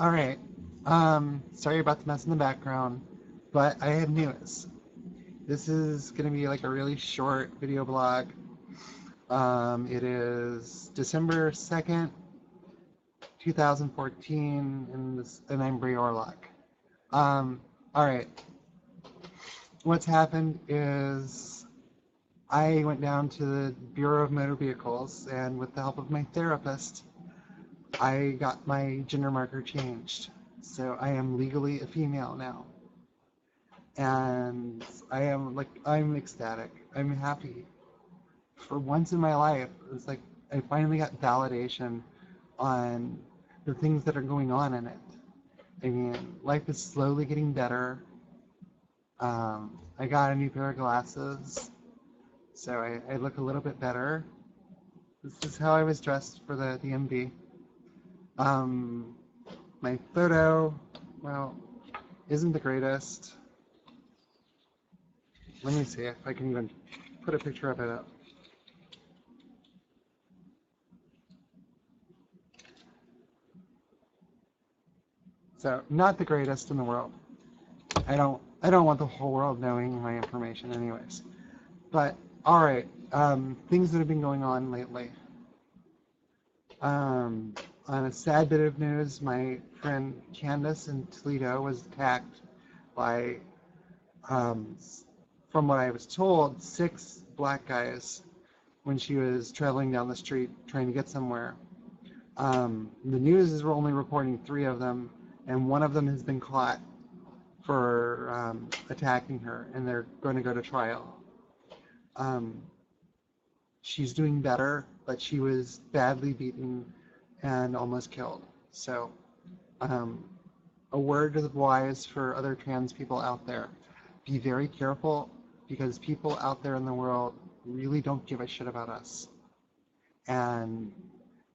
All right. Sorry about the mess in the background, but I have news. This is going to be like a really short video blog. It is December 2nd, 2014, and I'm Bree Orlock. All right. What's happened is I went down to the Bureau of Motor Vehicles, and with the help of my therapist, I got my gender marker changed. So I am legally a female now. And I'm ecstatic. I'm happy. For once in my life, it's like I finally got validation on the things that are going on in it. I mean, life is slowly getting better. I got a new pair of glasses, so I look a little bit better. This is how I was dressed for the DMV. My photo, well, isn't the greatest. Let me see if I can even put a picture of it up. So, not the greatest in the world. I don't want the whole world knowing my information anyways. But, alright, things that have been going on lately. On a sad bit of news, my friend Candace in Toledo was attacked by, from what I was told, 6 black guys when she was traveling down the street trying to get somewhere. The news is only reporting 3 of them, and one of them has been caught for attacking her, and they're going to go to trial. She's doing better, but she was badly beaten and almost killed. So, a word to the wise for other trans people out there. Be very careful, because people out there in the world really don't give a shit about us. And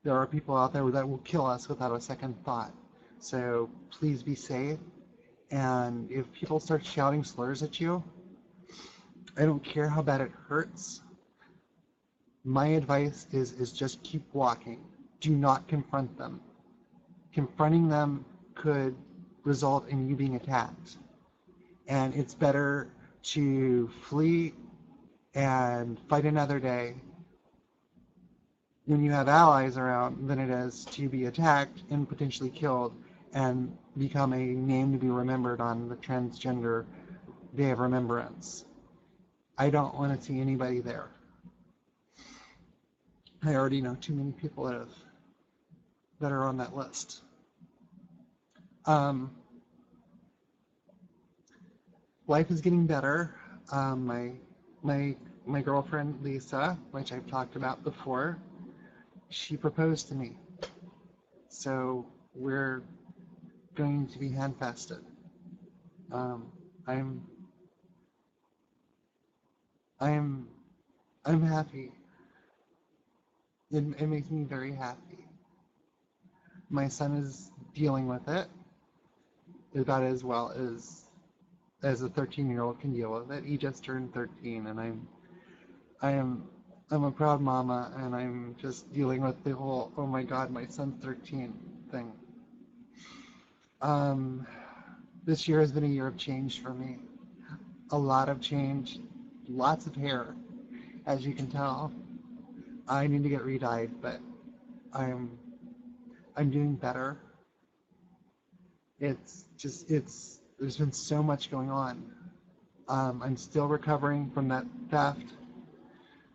there are people out there that will kill us without a second thought. So please be safe. And if people start shouting slurs at you, I don't care how bad it hurts. My advice is just keep walking. Do not confront them. Confronting them could result in you being attacked. And it's better to flee and fight another day when you have allies around than it is to be attacked and potentially killed and become a name to be remembered on the Transgender Day of Remembrance. I don't want to see anybody there. I already know too many people that are on that list. Life is getting better. My girlfriend Lisa, which I've talked about before, she proposed to me. So we're going to be handfasted. I'm happy. It makes me very happy. My son is dealing with it about as well as a 13-year-old can deal with it. He just turned 13, and I'm a proud mama, and I'm just dealing with the whole, oh my God, my son's 13 thing. This year has been a year of change for me. A lot of change, lots of hair, as you can tell. I need to get re-dyed, but I'm doing better. There's been so much going on. I'm still recovering from that theft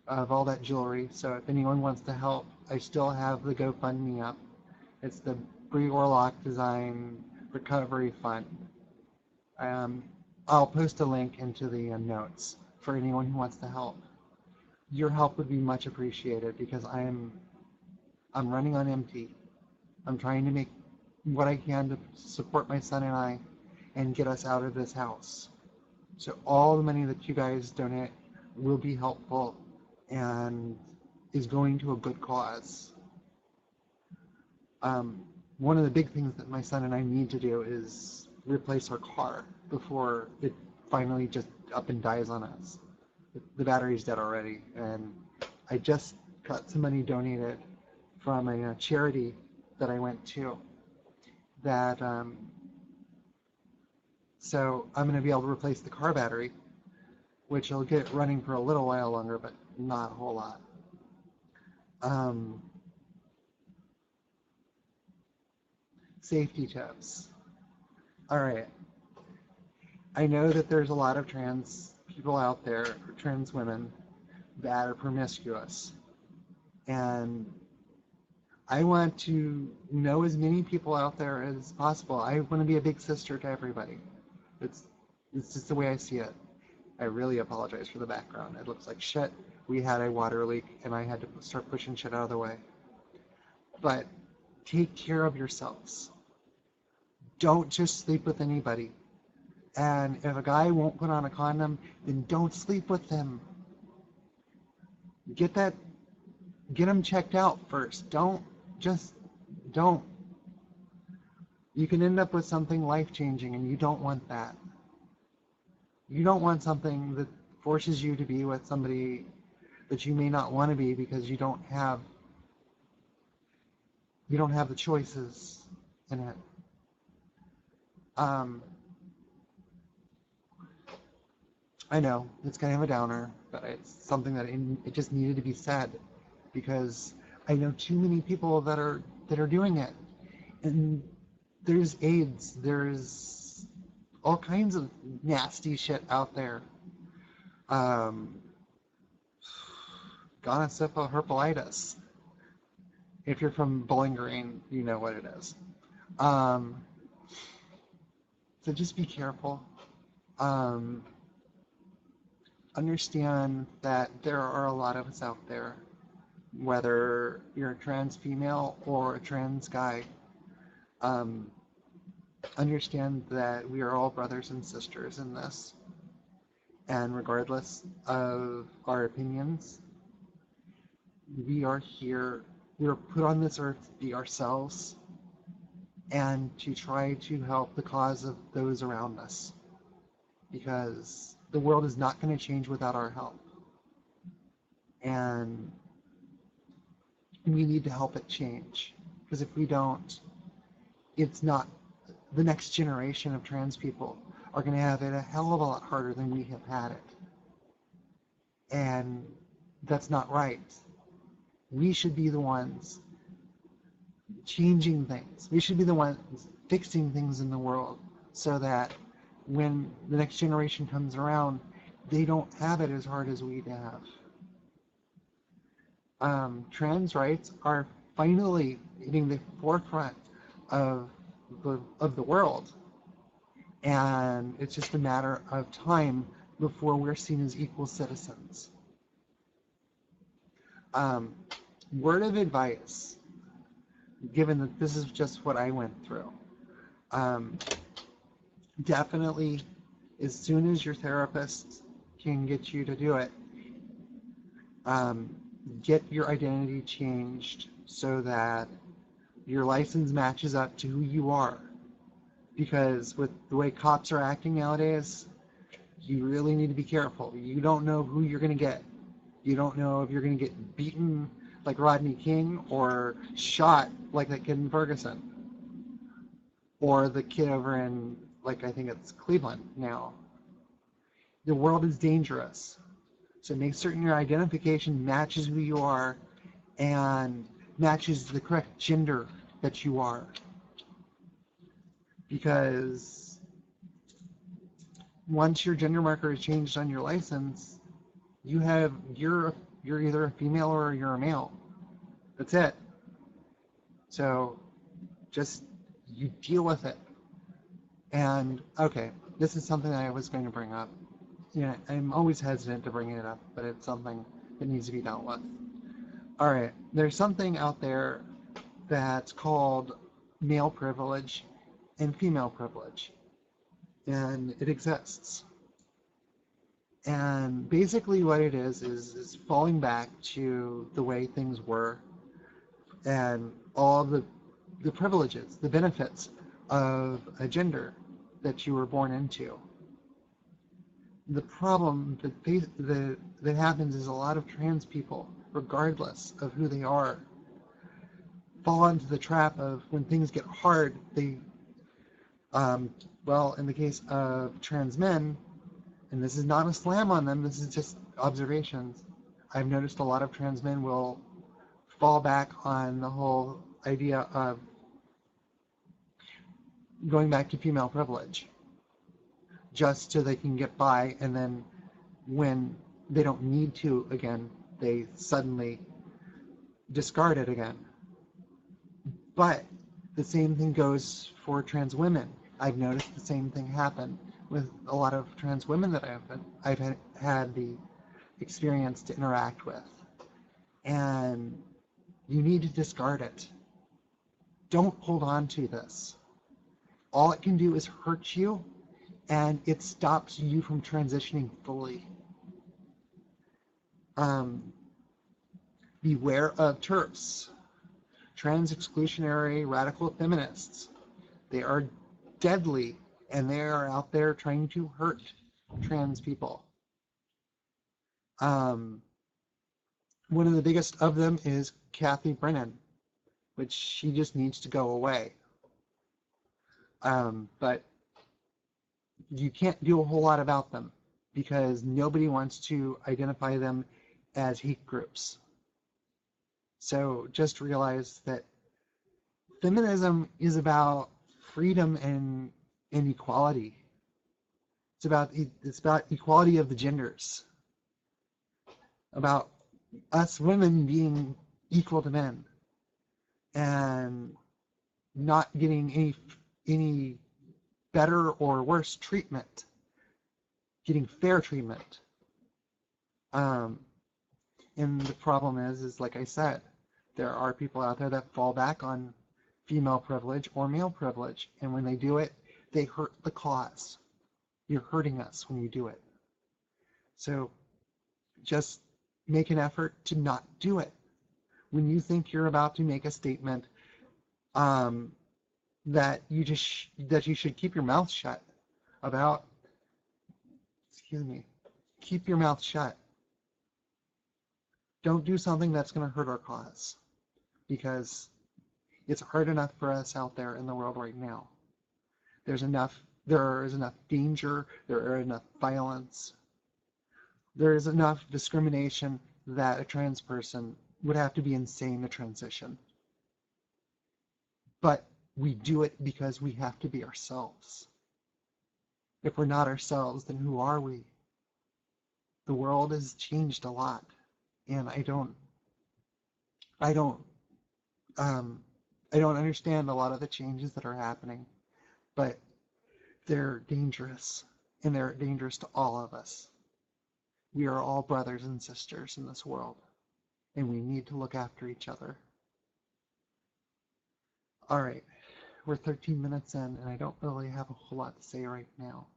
of all that jewelry, so if anyone wants to help, I still have the GoFundMe up. It's the Bree Orlock Design Recovery Fund. I'll post a link into the notes for anyone who wants to help. Your help would be much appreciated, because I'm running on empty. I'm trying to make what I can to support my son and I and get us out of this house. So all the money that you guys donate will be helpful and is going to a good cause. One of the big things that my son and I need to do is replace our car before it finally just up and dies on us. The battery's dead already, and I just got some money donated from a charity that I went to. that, so I'm going to be able to replace the car battery, which will get it running for a little while longer, but not a whole lot. Safety tips. All right. I know that there's a lot of trans people out there, or trans women, that are promiscuous. And I want to know as many people out there as possible. I want to be a big sister to everybody. It's just the way I see it. I really apologize for the background. It looks like shit. We had a water leak and I had to start pushing shit out of the way. But take care of yourselves. Don't just sleep with anybody. And if a guy won't put on a condom, then don't sleep with him. Get him checked out first. Don't. You can end up with something life-changing, and you don't want that. You don't want something that forces you to be with somebody that you may not want to be because you don't have the choices in it. I know it's kind of a downer, but it's something that it just needed to be said because I know too many people that are doing it, and there's AIDS, there's all kinds of nasty shit out there. Gonosyphilis, herpelitis. If you're from Bowling Green, you know what it is. So just be careful. Understand that there are a lot of us out there, whether you're a trans female or a trans guy. Understand that we are all brothers and sisters in this, and regardless of our opinions, we are here. We are put on this earth to be ourselves and to try to help the cause of those around us, because the world is not going to change without our help, and we need to help it change, because if we don't, it's not, the next generation of trans people are going to have it a hell of a lot harder than we have had it, and that's not right. We should be the ones changing things. We should be the ones fixing things in the world so that when the next generation comes around, they don't have it as hard as we have. Trans rights are finally hitting the forefront of the world, and it's just a matter of time before we're seen as equal citizens. Word of advice, given that this is just what I went through, definitely, as soon as your therapist can get you to do it, get your identity changed so that your license matches up to who you are. Because with the way cops are acting nowadays, you really need to be careful. You don't know who you're going to get. You don't know if you're going to get beaten like Rodney King or shot like that kid in Ferguson. Or the kid over in, like, I think it's Cleveland now. The world is dangerous. So make certain your identification matches who you are and matches the correct gender that you are. Because once your gender marker is changed on your license, you're either a female or you're a male. That's it. So just you deal with it. And okay, this is something that I was going to bring up. Yeah, I'm always hesitant to bring it up, but it's something that needs to be dealt with. All right, there's something out there that's called male privilege and female privilege, and it exists. And basically what it is falling back to the way things were and all the privileges, the benefits of a gender that you were born into. The problem that happens is a lot of trans people, regardless of who they are, fall into the trap of when things get hard, they Well, in the case of trans men, and this is not a slam on them, this is just observations. I've noticed a lot of trans men will fall back on the whole idea of going back to female privilege just so they can get by, and then when they don't need to again, they suddenly discard it again. But the same thing goes for trans women. I've noticed the same thing happen with a lot of trans women that I've had the experience to interact with. And you need to discard it. Don't hold on to this. All it can do is hurt you, and it stops you from transitioning fully. Beware of TERFs, trans exclusionary radical feminists. They are deadly, and they are out there trying to hurt trans people. One of the biggest of them is Kathy Brennan, which she just needs to go away. But you can't do a whole lot about them because nobody wants to identify them as hate groups. So just realize that feminism is about freedom and equality. It's about equality of the genders. About us women being equal to men and not getting any better or worse treatment, getting fair treatment. And the problem is like I said, there are people out there that fall back on female privilege or male privilege, and when they do it, they hurt the cause. You're hurting us when you do it. So just make an effort to not do it. When you think you're about to make a statement that you should keep your mouth shut about, keep your mouth shut. Don't do something that's going to hurt our cause, because it's hard enough for us out there in the world right now. There is enough danger, there is enough violence, there is enough discrimination that a trans person would have to be insane to transition. But we do it because we have to be ourselves. If we're not ourselves, then who are we? The world has changed a lot, and I don't understand a lot of the changes that are happening, but they're dangerous, and they're dangerous to all of us. We are all brothers and sisters in this world, and we need to look after each other. All right, we're 13 minutes in, and I don't really have a whole lot to say right now.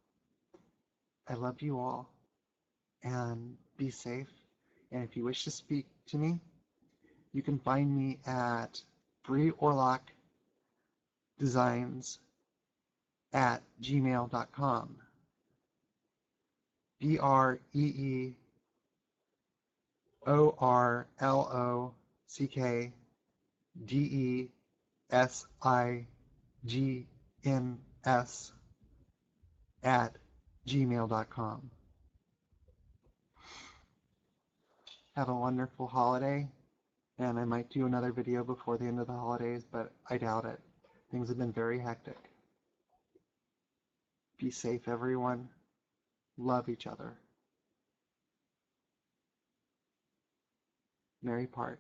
I love you all, and be safe. And if you wish to speak to me, you can find me at Bree Orlock Designs at gmail.com. BreeOrlockDesigns at gmail.com. Have a wonderful holiday, and I might do another video before the end of the holidays, but I doubt it. Things have been very hectic. Be safe, everyone. Love each other. Merry part.